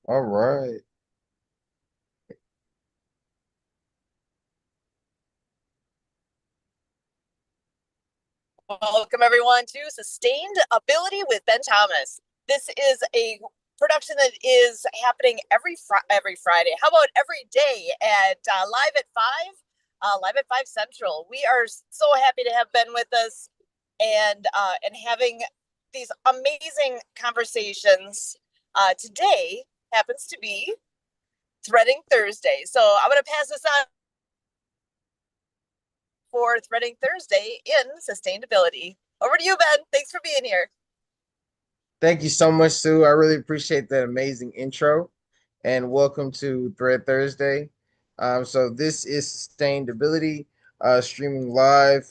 All right. Welcome everyone to Sustained Ability with Ben Thomas. This is a production that is happening every Friday. How about every day at live at 5 Central. We are so happy to have Ben with us and having these amazing conversations. Today happens to be Threading Thursday, so I'm going to pass this on for Threading Thursday in Sustainability. Over to you, Ben. Thanks for being here. Thank you so much, Sue. I really appreciate that amazing intro. And welcome to Thread Thursday. So this is Sustainability, streaming live.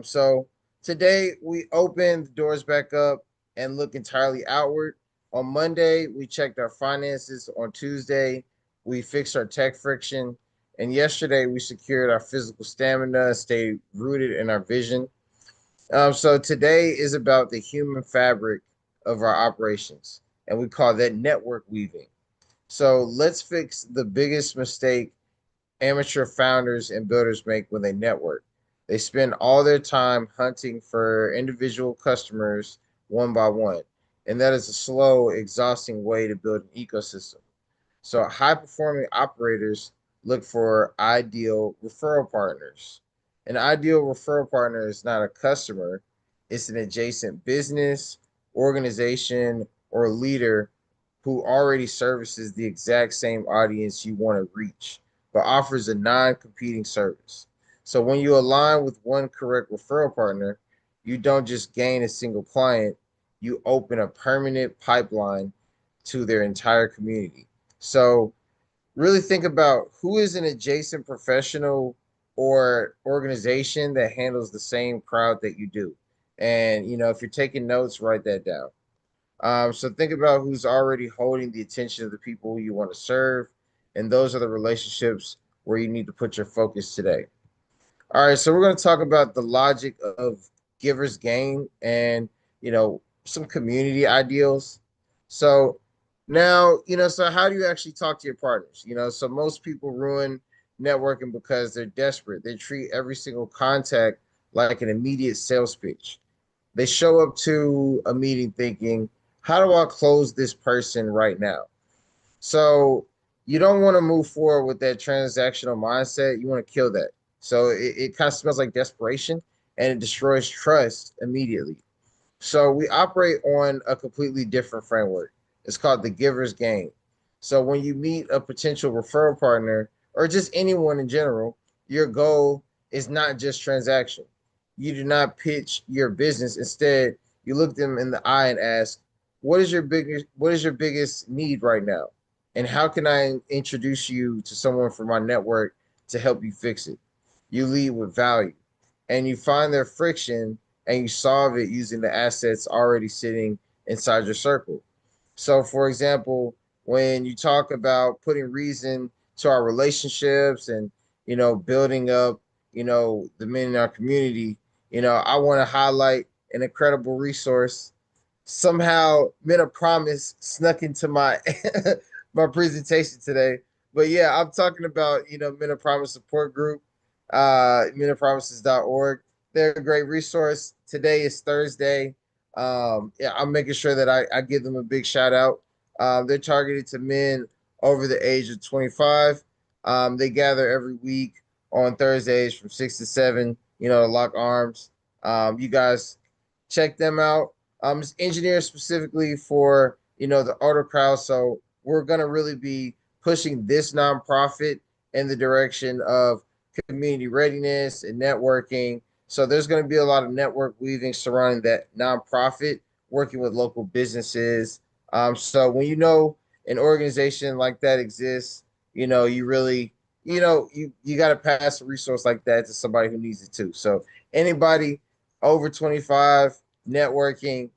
So today we open the doors back up and look entirely outward. On Monday, we checked our finances. On Tuesday, we fixed our tech friction. And yesterday, we secured our physical stamina, stayed rooted in our vision. So today is about the human fabric of our operations, and we call that network weaving. So let's fix the biggest mistake amateur founders and builders make when they network. They spend all their time hunting for individual customers one by one, and that is a slow, exhausting way to build an ecosystem. So high performing operators look for ideal referral partners. An ideal referral partner is not a customer, it's an adjacent business, organization, or leader who already services the exact same audience you want to reach, but offers a non competing service. So when you align with one correct referral partner, you don't just gain a single client, you open a permanent pipeline to their entire community. So really think about who is an adjacent professional or organization that handles the same crowd that you do. And if you're taking notes, write that down. So think about who's already holding the attention of the people you want to serve, and those are the relationships where you need to put your focus today. All right, so we're going to talk about the logic of givers gain and some community ideals. So now, so how do you actually talk to your partners? So most people ruin networking because they're desperate. They treat every single contact like an immediate sales pitch. They show up to a meeting thinking, how do I close this person right now? So you don't want to move forward with that transactional mindset. You want to kill that. So it kind of smells like desperation and it destroys trust immediately. So we operate on a completely different framework. It's called the giver's game. So when you meet a potential referral partner or just anyone in general, your goal is not just transaction. You do not pitch your business. Instead, you look them in the eye and ask, what is your biggest need right now? And how can I introduce you to someone from my network to help you fix it? You lead with value and you find their friction and you solve it using the assets already sitting inside your circle. So, for example, when you talk about putting reason to our relationships and building up the men in our community, I want to highlight an incredible resource. Somehow, Men of Promise snuck into my my presentation today. But yeah, I'm talking about Men of Promise support group, menofpromises.org. They're a great resource. Today is Thursday. Yeah, I'm making sure that I give them a big shout out. They're targeted to men over the age of 25. They gather every week on Thursdays from 6 to 7. To lock arms. You guys check them out. It's engineered specifically for the older crowd. So we're gonna really be pushing this nonprofit in the direction of community readiness and networking. So there's going to be a lot of network weaving surrounding that nonprofit, working with local businesses. So when an organization like that exists, you really, you got to pass a resource like that to somebody who needs it too. So anybody over 25 networking,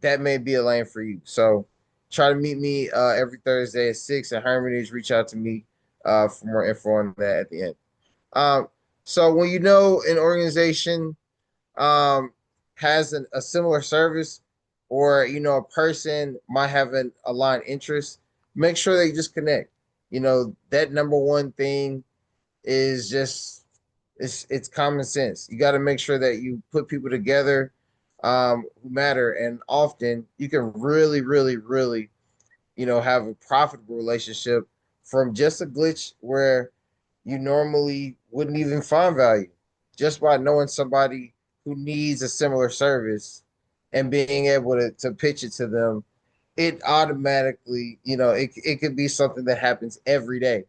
that may be a lane for you. So try to meet me every Thursday at 6 at Hermitage. Reach out to me for more info on that at the end. Um, so when an organization um, has a similar service, or a person might have an aligned interest, make sure they just connect. That number one thing is just it's common sense. You got to make sure that you put people together who matter, and often you can really, really, really, have a profitable relationship from just a glitch where you normally wouldn't even find value just by knowing somebody who needs a similar service and being able to pitch it to them. It automatically, it could be something that happens every day,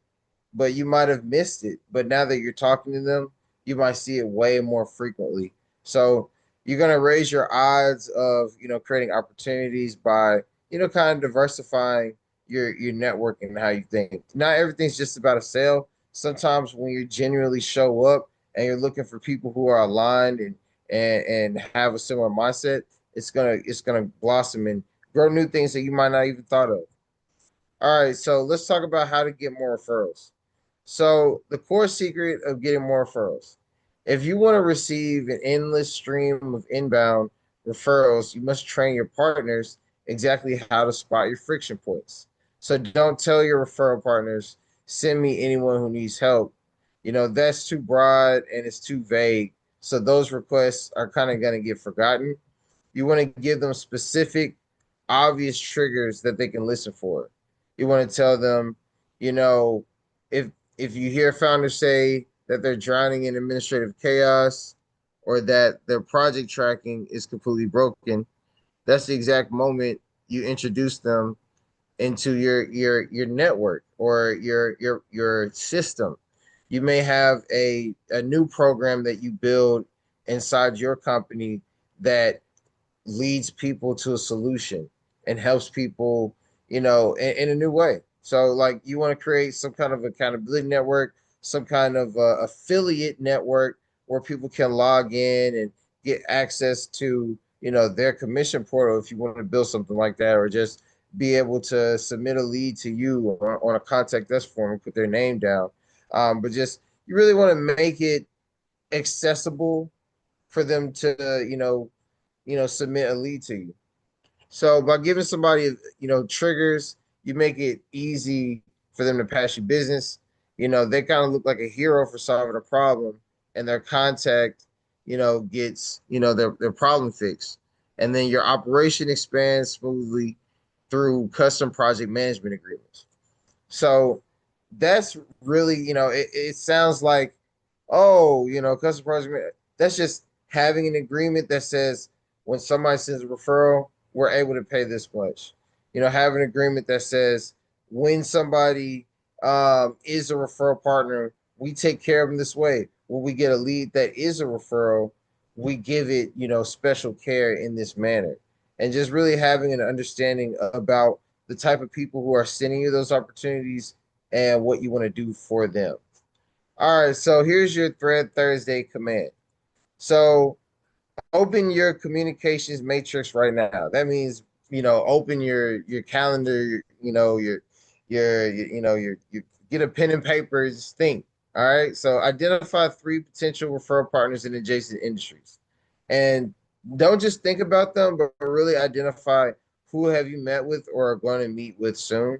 but you might have missed it. But now that you're talking to them, you might see it way more frequently. So you're gonna raise your odds of creating opportunities by kind of diversifying your network and how you think. Not everything's just about a sale. Sometimes when you genuinely show up and you're looking for people who are aligned and have a similar mindset, it's gonna blossom and grow new things that you might not even thought of. All right, so let's talk about how to get more referrals. So, the core secret of getting more referrals. If you want to receive an endless stream of inbound referrals, you must train your partners exactly how to spot your friction points. So, don't tell your referral partners, send me anyone who needs help. That's too broad and it's too vague. So, those requests are kind of going to get forgotten. You want to give them specific, obvious triggers that they can listen for. You want to tell them, you know, if if you hear founders say that they're drowning in administrative chaos or that their project tracking is completely broken, that's the exact moment you introduce them into your network or your system. You may have a new program that you build inside your company that leads people to a solution and helps people, in a new way. So, like, you want to create some kind of accountability network, some kind of affiliate network where people can log in and get access to, their commission portal if you want to build something like that, or just be able to submit a lead to you on a contact us form and put their name down. But just you really want to make it accessible for them to, submit a lead to you. So by giving somebody, triggers, you make it easy for them to pass you business. They kind of look like a hero for solving a problem, and their contact, gets, their problem fixed. And then your operation expands smoothly through custom project management agreements. So that's really, it sounds like, oh, custom project. That's just having an agreement that says when somebody sends a referral, we're able to pay this much. Have an agreement that says when somebody is a referral partner, we take care of them this way. When we get a lead that is a referral, we give it, special care in this manner. And just really having an understanding about the type of people who are sending you those opportunities and what you want to do for them. All right, so here's your Thread Thursday command. So open your communications matrix right now. That means, open your calendar, your get a pen and paper, just think. All right. So identify three potential referral partners in adjacent industries. And don't just think about them, but really identify who have you met with or are going to meet with soon,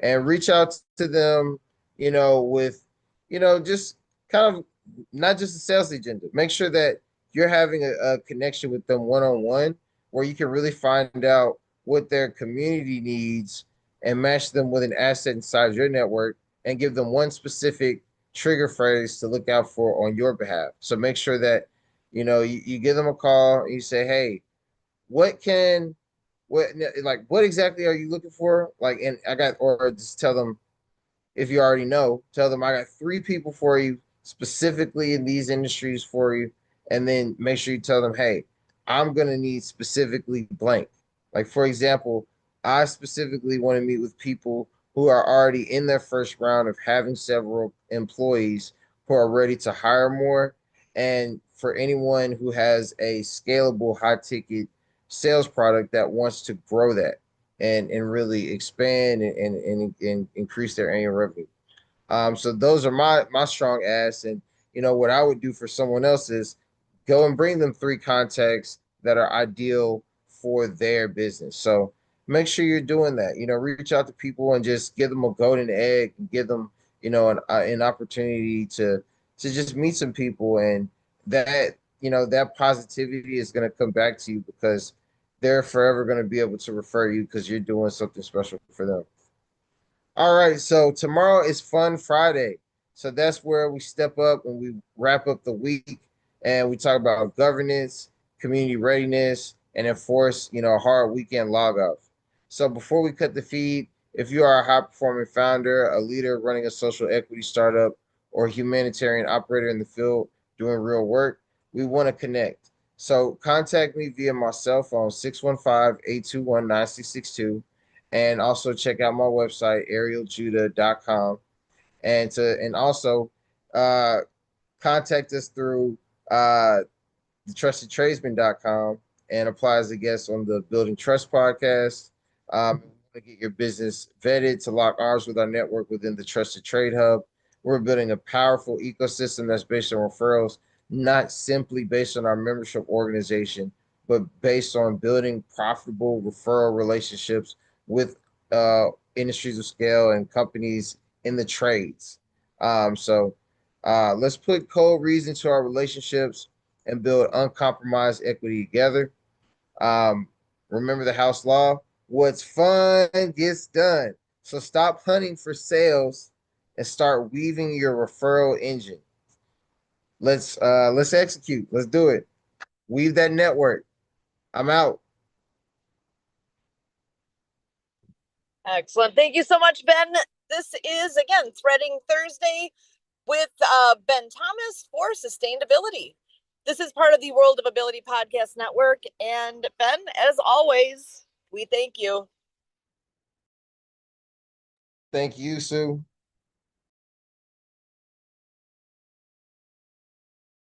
and reach out to them, with, just kind of not just a sales agenda. Make sure that you're having a connection with them one on one, where you can really find out what their community needs and match them with an asset inside your network and give them one specific trigger phrase to look out for on your behalf. So make sure that, you give them a call and you say, hey, what can what exactly are you looking for? Like, and I got, or just tell them, if you already know, tell them I got three people for you specifically in these industries for you. And then make sure you tell them, hey, I'm gonna need specifically blank. Like, for example, I specifically want to meet with people who are already in their first round of having several employees who are ready to hire more. And for anyone who has a scalable high ticket sales product that wants to grow that and really expand and increase their annual revenue. So those are my strong ass. And what I would do for someone else is go and bring them three contacts that are ideal for their business. So make sure you're doing that. Reach out to people and just give them a golden egg, and give them, an opportunity to just meet some people, and that positivity is going to come back to you because they're forever going to be able to refer you because you're doing something special for them. All right, so tomorrow is Fun Friday. So that's where we step up and we wrap up the week and we talk about governance, community readiness, and enforce, a hard weekend log off. So before we cut the feed, if you are a high performing founder, a leader running a social equity startup, or a humanitarian operator in the field doing real work, we want to connect. So contact me via my cell phone, 615-821-9662, and also check out my website arieljudah.com, and also uh contact us through uh thetrustedtradesman.com and apply as a guest on the Building Trust podcast. To get your business vetted to lock arms with our network within the Trusted Trade Hub. We're building a powerful ecosystem that's based on referrals, not simply based on our membership organization, but based on building profitable referral relationships with uh, industries of scale and companies in the trades. So let's put cold reason to our relationships and build uncompromised equity together. Um, Remember the house law. What's fun gets done. So stop hunting for sales and start weaving your referral engine. Let's execute. Let's do it. Weave that network. I'm out. Excellent. Thank you so much, Ben. This is, again, Threading Thursday with Ben Thomas for Sustainability. This is part of the World of Ability Podcast Network. And Ben, as always, we thank you. Thank you, Sue.